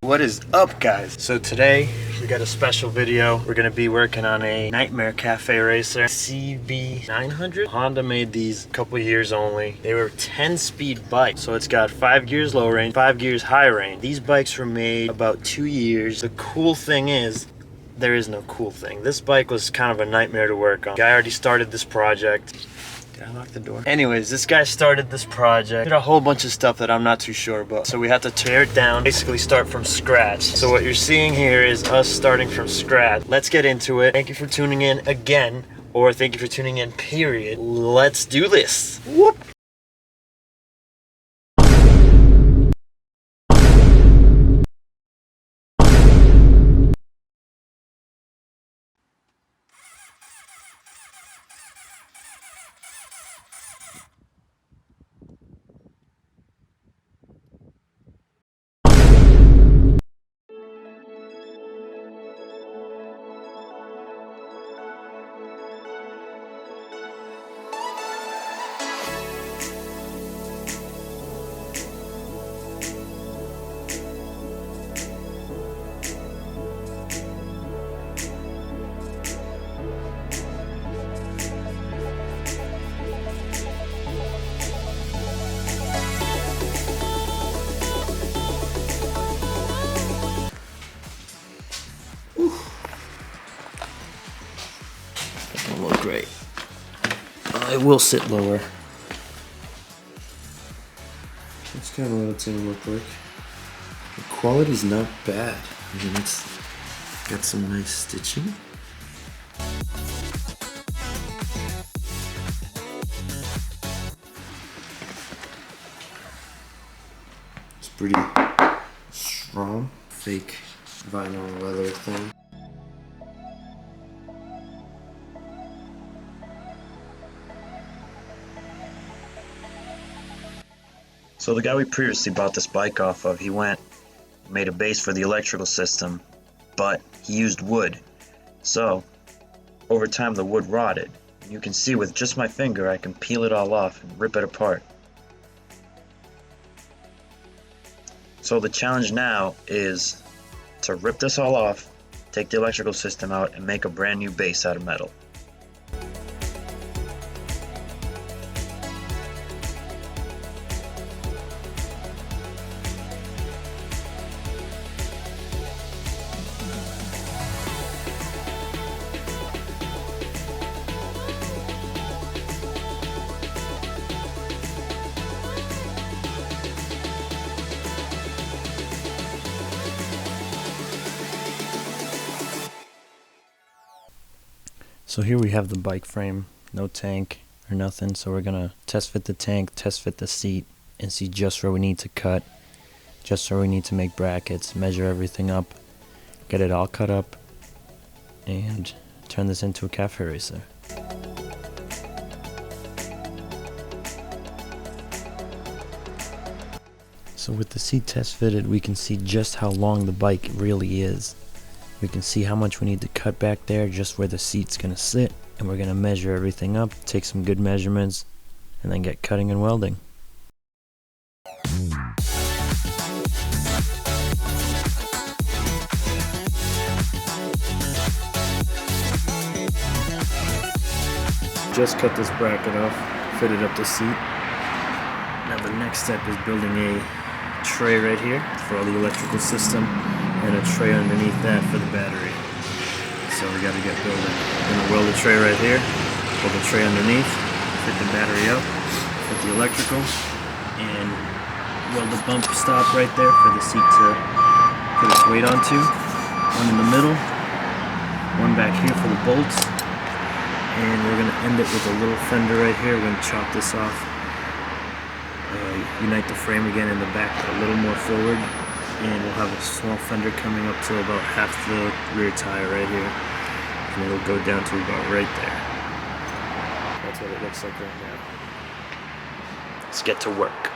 What is up, guys? So today we got a special video. We're gonna be working on a Nightmare Cafe Racer CB900. Honda made these a couple years only. They were 10-speed bikes, so it's got 5 gears low range, 5 gears high range. These bikes were made about 2 years. The cool thing is, there is no cool thing. This bike was kind of a nightmare to work on. Guy already started this project. Did I lock the door? Anyways, this guy started this project. Did a whole bunch of stuff that I'm not too sure about. So we have to tear it down, basically start from scratch. So what you're seeing here is us starting from scratch. Let's get into it. Thank you for tuning in again, or thank you for tuning in, period. Let's do this. Whoop. Don't look great. I will sit lower. That's kind of what it's gonna look like. The quality's not bad. I mean, it's got some nice stitching. It's pretty strong. Fake vinyl leather thing. So the guy we previously bought this bike off of, he made a base for the electrical system, but he used wood. So over time the wood rotted. You can see with just my finger I can peel it all off and rip it apart. So the challenge now is to rip this all off, take the electrical system out, and make a brand new base out of metal. So here we have the bike frame, no tank or nothing, so we're gonna test fit the tank, test fit the seat, and see just where we need to cut, just where we need to make brackets, measure everything up, get it all cut up, and turn this into a cafe racer. So with the seat test fitted, we can see just how long the bike really is. We can see how much we need to cut back there, just where the seat's gonna sit, and we're gonna measure everything up, take some good measurements, and then get cutting and welding. Just cut this bracket off, fitted up the seat. Now the next step is building a tray right here for all the electrical system, and a tray underneath that for the battery. So we gotta get building. We're gonna weld the tray right here, pull the tray underneath, fit the battery up, fit the electrical, and weld the bump stop right there for the seat to put its weight onto. One in the middle, one back here for the bolts, and we're gonna end it with a little fender right here. We're gonna chop this off, unite the frame again in the back a little more forward, and we'll have a small fender coming up to about half the rear tire right here, and it'll go down to about right there. That's what it looks like right now. Let's get to work.